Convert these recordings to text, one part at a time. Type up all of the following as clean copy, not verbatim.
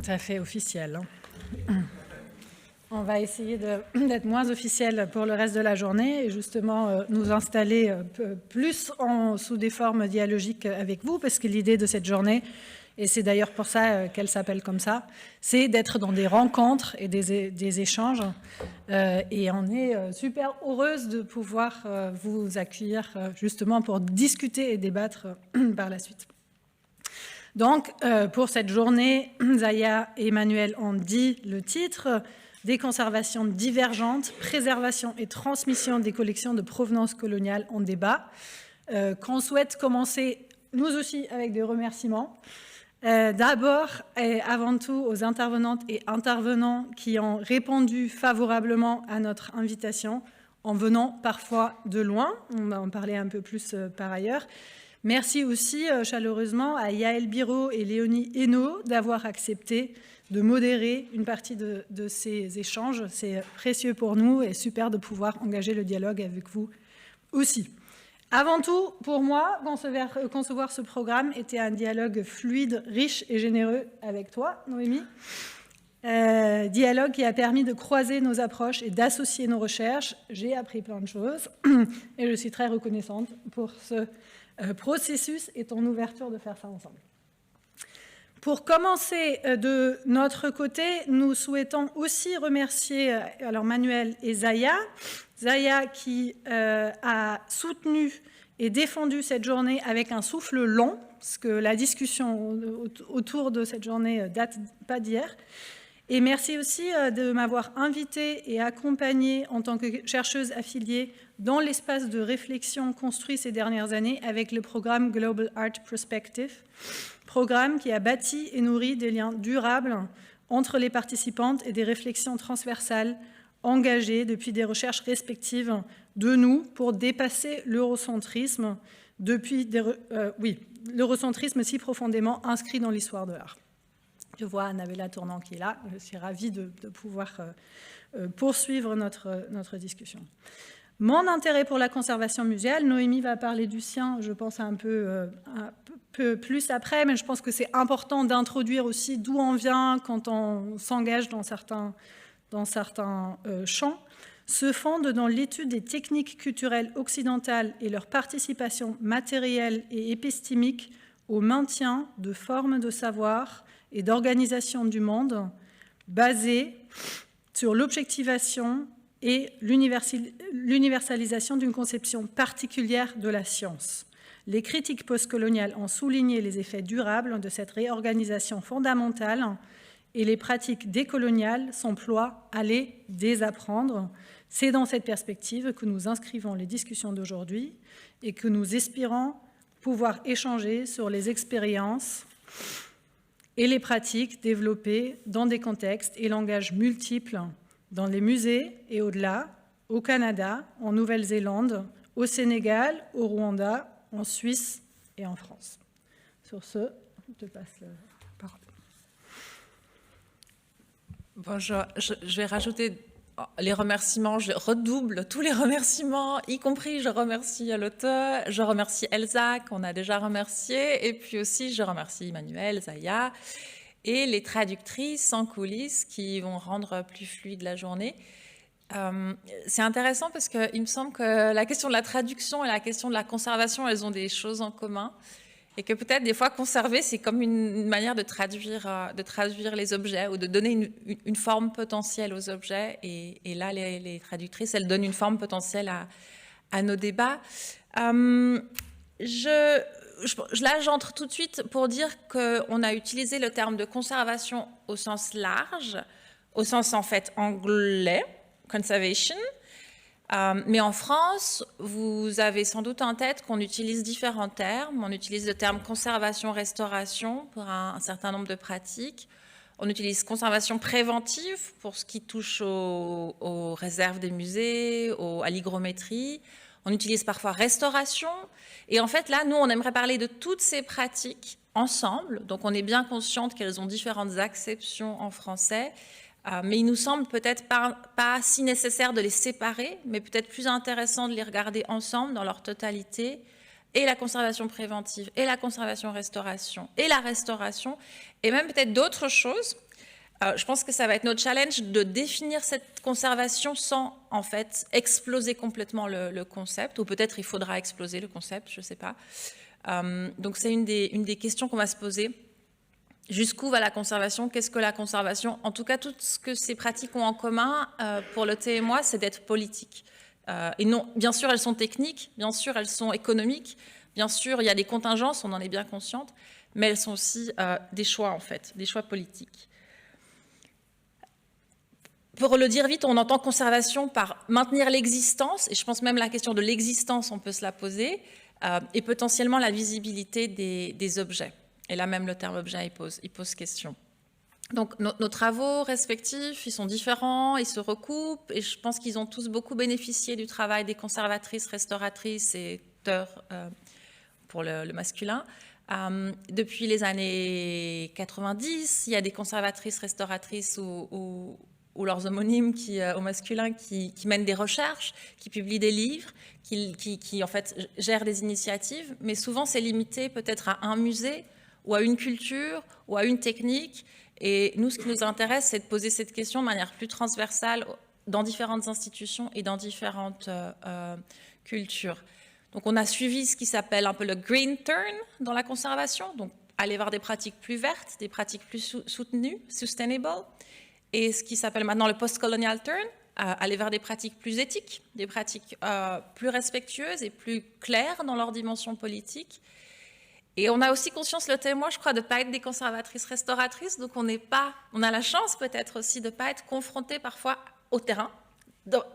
Ça fait officiel. On va essayer d'être moins officiel pour le reste de la journée et justement nous installer plus sous des formes dialogiques avec vous, parce que l'idée de cette journée, et c'est d'ailleurs pour ça qu'elle s'appelle comme ça, c'est d'être dans des rencontres et des échanges. Et on est super heureuse de pouvoir vous accueillir justement pour discuter et débattre par la suite. Donc, pour cette journée, Zaya et Emmanuel ont dit le titre « Des conservations divergentes, préservation et transmission des collections de provenance coloniale en débat ». Qu'on souhaite commencer, nous aussi, avec des remerciements. D'abord et avant tout aux intervenantes et intervenants qui ont répondu favorablement à notre invitation, en venant parfois de loin. On va en parler un peu plus par ailleurs. Merci aussi chaleureusement à Yael Biro et Léonie Hainaut d'avoir accepté de modérer une partie de ces échanges. C'est précieux pour nous et super de pouvoir engager le dialogue avec vous aussi. Avant tout, pour moi, concevoir ce programme était un dialogue fluide, riche et généreux avec toi, Noémie. Dialogue qui a permis de croiser nos approches et d'associer nos recherches. J'ai appris plein de choses et je suis très reconnaissante pour ce processus et ton ouverture de faire ça ensemble. Pour commencer de notre côté, nous souhaitons aussi remercier alors Manuel et Zaya. Zaya qui a soutenu et défendu cette journée avec un souffle long, parce que la discussion autour de cette journée date pas d'hier. Et merci aussi de m'avoir invitée et accompagnée en tant que chercheuse affiliée dans l'espace de réflexion construit ces dernières années avec le programme Global Art Perspective, programme qui a bâti et nourri des liens durables entre les participantes et des réflexions transversales engagées depuis des recherches respectives de nous pour dépasser l'eurocentrisme, l'eurocentrisme si profondément inscrit dans l'histoire de l'art. Je vois Annabella Tournant qui est là. Je suis ravie de pouvoir poursuivre notre discussion. Mon intérêt pour la conservation muséale, Noémie va parler du sien, je pense un peu plus après, mais je pense que c'est important d'introduire aussi d'où on vient quand on s'engage dans certains champs, se fonde dans l'étude des techniques culturelles occidentales et leur participation matérielle et épistémique au maintien de formes de savoir et d'organisation du monde basées sur l'objectivation et l'universalisation d'une conception particulière de la science. Les critiques postcoloniales ont souligné les effets durables de cette réorganisation fondamentale et les pratiques décoloniales s'emploient à les désapprendre. C'est dans cette perspective que nous inscrivons les discussions d'aujourd'hui et que nous espérons pouvoir échanger sur les expériences et les pratiques développées dans des contextes et langages multiples dans les musées et au-delà, au Canada, en Nouvelle-Zélande, au Sénégal, au Rwanda, en Suisse et en France. Sur ce, je te passe la parole. Bon, je vais rajouter les remerciements, je redouble tous les remerciements, y compris je remercie l'auteur, je remercie Elsa qu'on a déjà remercié, et puis aussi je remercie Emmanuel, Zaya, et les traductrices en coulisses qui vont rendre plus fluide la journée. C'est intéressant parce qu'il me semble que la question de la traduction et la question de la conservation, elles ont des choses en commun. Et que peut-être des fois conserver, c'est comme une manière de traduire les objets ou de donner une forme potentielle aux objets. Et là, les traductrices, elles donnent une forme potentielle à nos débats. Là, j'entre tout de suite pour dire qu'on a utilisé le terme de conservation au sens large, au sens en fait anglais, conservation. Mais en France, vous avez sans doute en tête qu'on utilise différents termes. On utilise le terme conservation-restauration pour un certain nombre de pratiques. On utilise conservation préventive pour ce qui touche aux réserves des musées, à l'hygrométrie. On utilise parfois restauration. Et en fait, là, nous, on aimerait parler de toutes ces pratiques ensemble. Donc, on est bien consciente qu'elles ont différentes acceptions en français. Mais il nous semble peut-être pas si nécessaire de les séparer, mais peut-être plus intéressant de les regarder ensemble dans leur totalité et la conservation préventive, et la conservation-restauration, et la restauration, et même peut-être d'autres choses. Je pense que ça va être notre challenge de définir cette conservation sans, en fait, exploser complètement le concept, ou peut-être il faudra exploser le concept, je ne sais pas. Donc c'est une des questions qu'on va se poser. Jusqu'où va la conservation? Qu'est-ce que la conservation? En tout cas, tout ce que ces pratiques ont en commun pour le thé et moi, c'est d'être politique. Et non, bien sûr, elles sont techniques, bien sûr, elles sont économiques, bien sûr, il y a des contingences, on en est bien consciente, mais elles sont aussi des choix, en fait, des choix politiques. Pour le dire vite, on entend conservation par maintenir l'existence, et je pense même la question de l'existence, on peut se la poser, et potentiellement la visibilité des objets. Et là même le terme objet, il pose question. Donc nos travaux respectifs, ils sont différents, ils se recoupent, et je pense qu'ils ont tous beaucoup bénéficié du travail des conservatrices, restauratrices et auteurs pour le masculin. Depuis les années 90, il y a des conservatrices, restauratrices ou leurs homonymes au masculin qui mènent des recherches, qui publient des livres, qui en fait gèrent des initiatives, mais souvent c'est limité peut-être à un musée ou à une culture ou à une technique. Et nous, ce qui nous intéresse, c'est de poser cette question de manière plus transversale dans différentes institutions et dans différentes cultures. Donc on a suivi ce qui s'appelle un peu le green turn dans la conservation, donc aller vers des pratiques plus vertes, des pratiques plus soutenues, sustainable, et ce qui s'appelle maintenant le post-colonial turn, aller vers des pratiques plus éthiques, des pratiques plus respectueuses et plus claires dans leur dimension politique. Et on a aussi conscience, le thé et moi, je crois, de ne pas être des conservatrices restauratrices, donc on a la chance peut-être aussi de ne pas être confrontés parfois au terrain,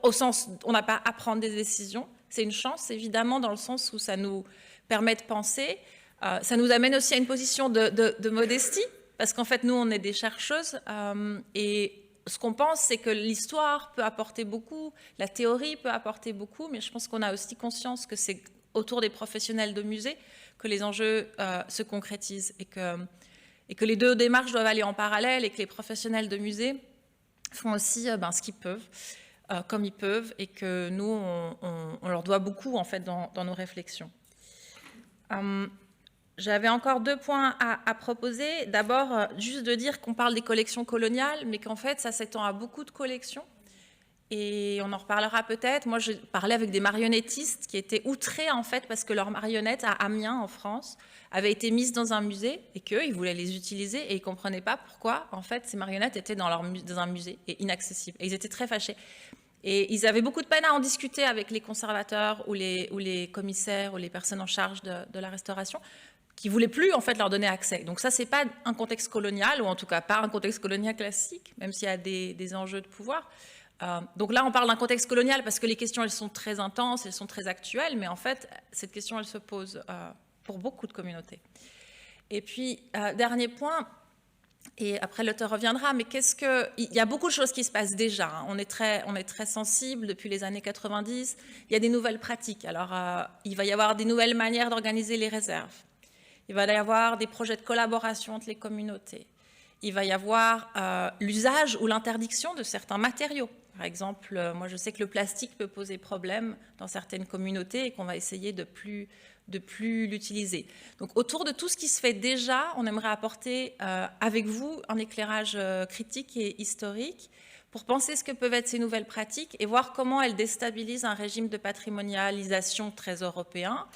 au sens, on n'a pas à prendre des décisions. C'est une chance, évidemment, dans le sens où ça nous permet de penser. Ça nous amène aussi à une position de modestie, parce qu'en fait, nous, on est des chercheuses, et ce qu'on pense, c'est que l'histoire peut apporter beaucoup, la théorie peut apporter beaucoup, mais je pense qu'on a aussi conscience que c'est autour des professionnels de musée que les enjeux se concrétisent, et que les deux démarches doivent aller en parallèle, et que les professionnels de musée font aussi ce qu'ils peuvent, comme ils peuvent, et que nous, on leur doit beaucoup en fait dans nos réflexions. J'avais encore 2 points à proposer. D'abord, juste de dire qu'on parle des collections coloniales, mais qu'en fait, ça s'étend à beaucoup de collections. Et on en reparlera peut-être. Moi, je parlais avec des marionnettistes qui étaient outrés, en fait, parce que leurs marionnettes à Amiens, en France, avaient été mises dans un musée et qu'eux, ils voulaient les utiliser et ils ne comprenaient pas pourquoi, en fait, ces marionnettes étaient dans un musée et inaccessibles. Et ils étaient très fâchés. Et ils avaient beaucoup de peine à en discuter avec les conservateurs ou les commissaires ou les personnes en charge de la restauration, qui ne voulaient plus, en fait, leur donner accès. Donc ça, ce n'est pas un contexte colonial, ou en tout cas pas un contexte colonial classique, même s'il y a des enjeux de pouvoir. Donc là, on parle d'un contexte colonial parce que les questions, elles sont très intenses, elles sont très actuelles, mais en fait, cette question, elle se pose pour beaucoup de communautés. Et puis, dernier point, et après l'auteur reviendra, mais il y a beaucoup de choses qui se passent déjà. Hein. On est très sensible depuis les années 90. Il y a des nouvelles pratiques. Alors, il va y avoir des nouvelles manières d'organiser les réserves. Il va y avoir des projets de collaboration entre les communautés. Il va y avoir l'usage ou l'interdiction de certains matériaux. Par exemple, moi je sais que le plastique peut poser problème dans certaines communautés et qu'on va essayer de plus l'utiliser. Donc autour de tout ce qui se fait déjà, on aimerait apporter avec vous un éclairage critique et historique pour penser ce que peuvent être ces nouvelles pratiques et voir comment elles déstabilisent un régime de patrimonialisation très européen,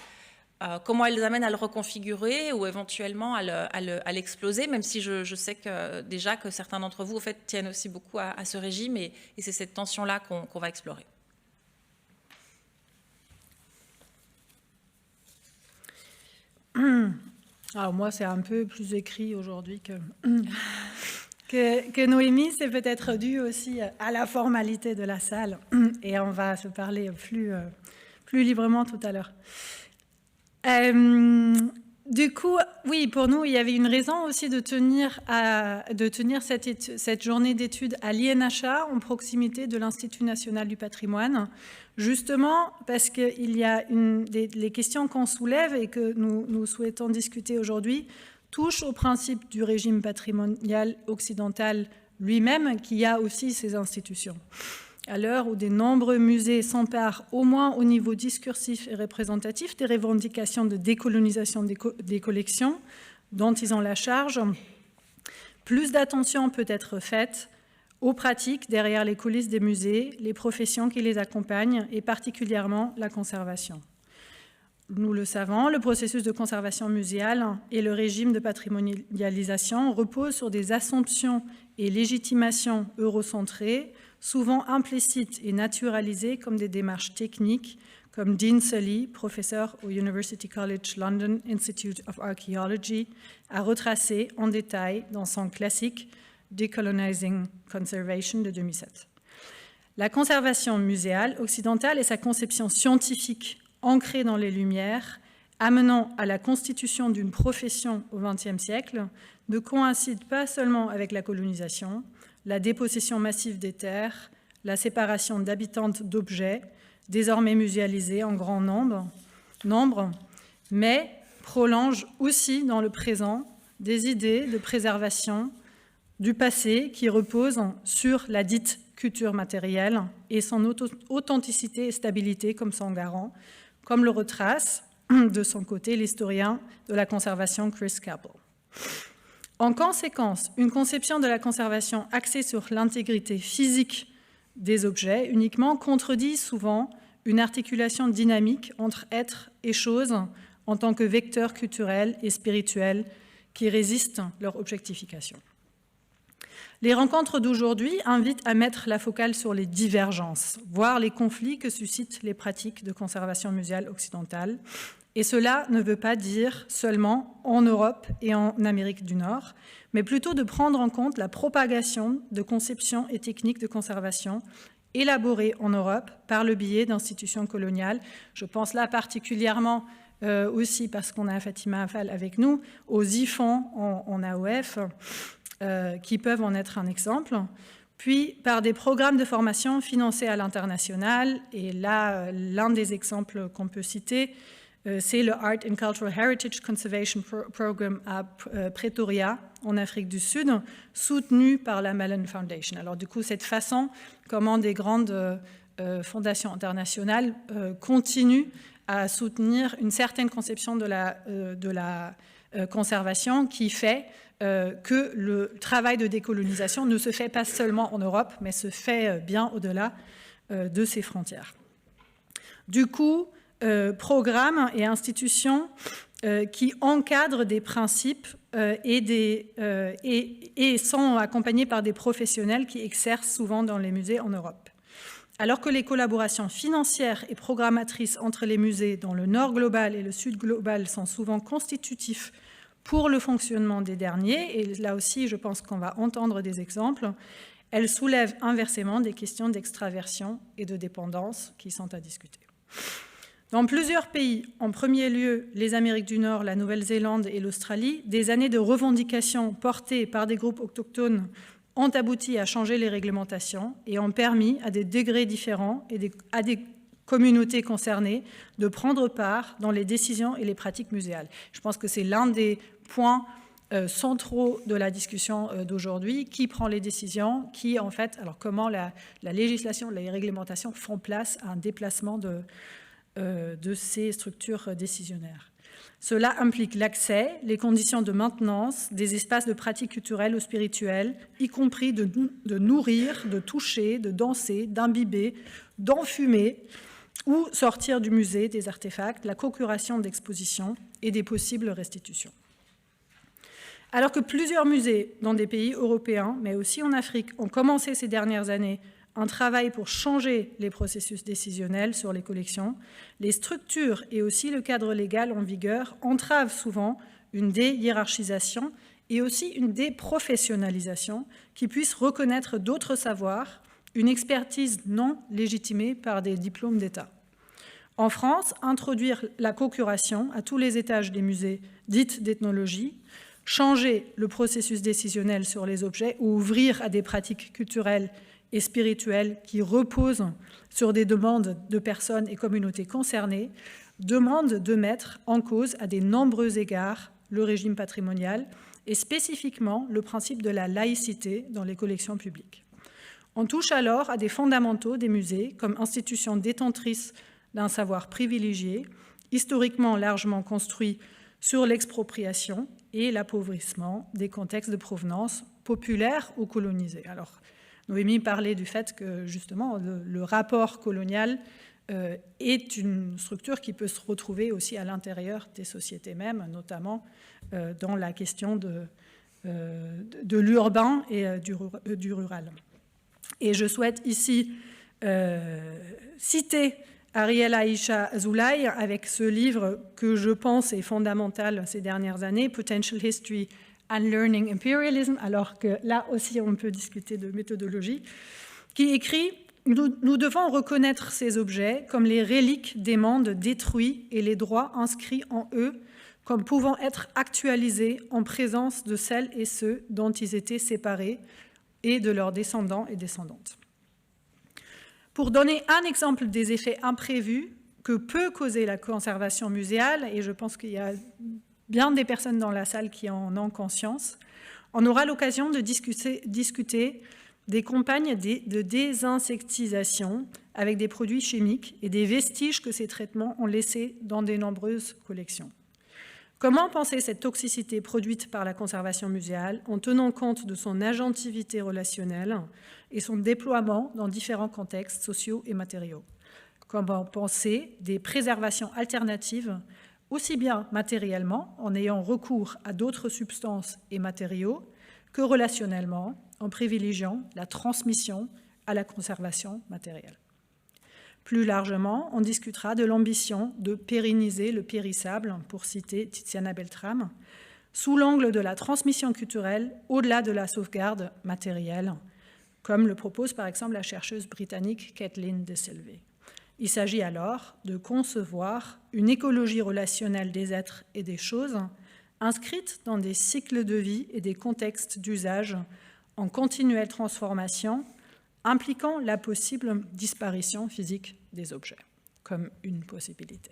comment elles amènent à le reconfigurer ou éventuellement à l'exploser, même si je sais déjà que certains d'entre vous, en fait, tiennent aussi beaucoup à ce régime, et c'est cette tension-là qu'on va explorer. Alors moi, c'est un peu plus écrit aujourd'hui que Noémie. C'est peut-être dû aussi à la formalité de la salle, et on va se parler plus librement tout à l'heure. Du coup, oui, pour nous, il y avait une raison aussi de tenir cette journée d'études à l'INHA, en proximité de l'Institut national du patrimoine, justement parce qu'il y a les questions qu'on soulève et que nous souhaitons discuter aujourd'hui touchent au principe du régime patrimonial occidental lui-même, qui a aussi ses institutions. À l'heure où de nombreux musées s'emparent, au moins au niveau discursif et représentatif, des revendications de décolonisation des collections dont ils ont la charge, plus d'attention peut être faite aux pratiques derrière les coulisses des musées, les professions qui les accompagnent et particulièrement la conservation. Nous le savons, le processus de conservation muséale et le régime de patrimonialisation reposent sur des assumptions et légitimations eurocentrées, souvent implicites et naturalisées comme des démarches techniques, comme Dean Sully, professeur au University College London Institute of Archaeology, a retracé en détail dans son classique Decolonizing Conservation de 2007. La conservation muséale occidentale et sa conception scientifique ancrée dans les Lumières, amenant à la constitution d'une profession au XXe siècle, ne coïncide pas seulement avec la colonisation, la dépossession massive des terres, la séparation d'habitantes d'objets, désormais muséalisés en grand nombre, mais prolonge aussi dans le présent des idées de préservation du passé qui reposent sur la dite culture matérielle et son authenticité et stabilité comme son garant, comme le retrace de son côté l'historien de la conservation Chris Capel. En conséquence, une conception de la conservation axée sur l'intégrité physique des objets uniquement contredit souvent une articulation dynamique entre être et chose en tant que vecteurs culturels et spirituels qui résistent leur objectification. Les rencontres d'aujourd'hui invitent à mettre la focale sur les divergences, voire les conflits que suscitent les pratiques de conservation muséale occidentale. Et cela ne veut pas dire seulement en Europe et en Amérique du Nord, mais plutôt de prendre en compte la propagation de conceptions et techniques de conservation élaborées en Europe par le biais d'institutions coloniales. Je pense là particulièrement aussi, parce qu'on a Fatima Affal avec nous, aux IFAN en AOF, qui peuvent en être un exemple, puis par des programmes de formation financés à l'international. Et là, l'un des exemples qu'on peut citer, c'est le Art and Cultural Heritage Conservation Program à Pretoria, en Afrique du Sud, soutenu par la Mellon Foundation. Alors du coup, cette façon, comment des grandes fondations internationales continuent à soutenir une certaine conception de la conservation qui fait que le travail de décolonisation ne se fait pas seulement en Europe, mais se fait bien au-delà de ses frontières. Du coup, programmes et institutions qui encadrent des principes et sont accompagnés par des professionnels qui exercent souvent dans les musées en Europe. Alors que les collaborations financières et programmatrices entre les musées dans le Nord global et le Sud global sont souvent constitutifs pour le fonctionnement des derniers, et là aussi je pense qu'on va entendre des exemples, elles soulèvent inversement des questions d'extraversion et de dépendance qui sont à discuter. Dans plusieurs pays, en premier lieu les Amériques du Nord, la Nouvelle-Zélande et l'Australie, des années de revendications portées par des groupes autochtones ont abouti à changer les réglementations et ont permis à des degrés différents et à des communautés concernées de prendre part dans les décisions et les pratiques muséales. Je pense que c'est l'un des points centraux de la discussion d'aujourd'hui. Qui prend les décisions, qui en fait, alors comment la législation, les réglementations font place à un déplacement de ces structures décisionnaires. Cela implique l'accès, les conditions de maintenance des espaces de pratique culturelle ou spirituelle, y compris de nourrir, de toucher, de danser, d'imbiber, d'enfumer ou sortir du musée des artefacts, la co-curation d'expositions et des possibles restitutions. Alors que plusieurs musées dans des pays européens, mais aussi en Afrique, ont commencé ces dernières années un travail pour changer les processus décisionnels sur les collections, les structures et aussi le cadre légal en vigueur entravent souvent une déhiérarchisation et aussi une déprofessionnalisation qui puisse reconnaître d'autres savoirs, une expertise non légitimée par des diplômes d'État. En France, introduire la co-curation à tous les étages des musées dites d'ethnologie, changer le processus décisionnel sur les objets ou ouvrir à des pratiques culturelles et spirituelles qui reposent sur des demandes de personnes et communautés concernées, demande de mettre en cause à de nombreux égards le régime patrimonial et spécifiquement le principe de la laïcité dans les collections publiques. On touche alors à des fondamentaux des musées comme institution détentrice d'un savoir privilégié, historiquement largement construit sur l'expropriation et l'appauvrissement des contextes de provenance populaires ou colonisés. Alors, Noémie parlait du fait que, justement, le rapport colonial est une structure qui peut se retrouver aussi à l'intérieur des sociétés mêmes, notamment dans la question de l'urbain et du rural. Et je souhaite ici citer Ariel Aisha Azoulay avec ce livre que je pense est fondamental ces dernières années, Potential History and Learning Imperialism, alors que là aussi on peut discuter de méthodologie, qui écrit « Nous devons reconnaître ces objets comme les reliques des mondes détruits et les droits inscrits en eux comme pouvant être actualisés en présence de celles et ceux dont ils étaient séparés et de leurs descendants et descendantes. » Pour donner un exemple des effets imprévus que peut causer la conservation muséale, et je pense qu'il y a bien des personnes dans la salle qui en ont conscience, on aura l'occasion de discuter des campagnes de désinsectisation avec des produits chimiques et des vestiges que ces traitements ont laissés dans de nombreuses collections. Comment penser cette toxicité produite par la conservation muséale en tenant compte de son agentivité relationnelle et son déploiement dans différents contextes sociaux et matériaux? Comment penser des préservations alternatives, aussi bien matériellement, en ayant recours à d'autres substances et matériaux, que relationnellement, en privilégiant la transmission à la conservation matérielle? Plus largement, on discutera de l'ambition de pérenniser le périssable, pour citer Tiziana Beltrame, sous l'angle de la transmission culturelle au-delà de la sauvegarde matérielle, comme le propose par exemple la chercheuse britannique Kathleen De Silvey. Il s'agit alors de concevoir une écologie relationnelle des êtres et des choses inscrite dans des cycles de vie et des contextes d'usage en continuelle transformation, impliquant la possible disparition physique des objets, comme une possibilité.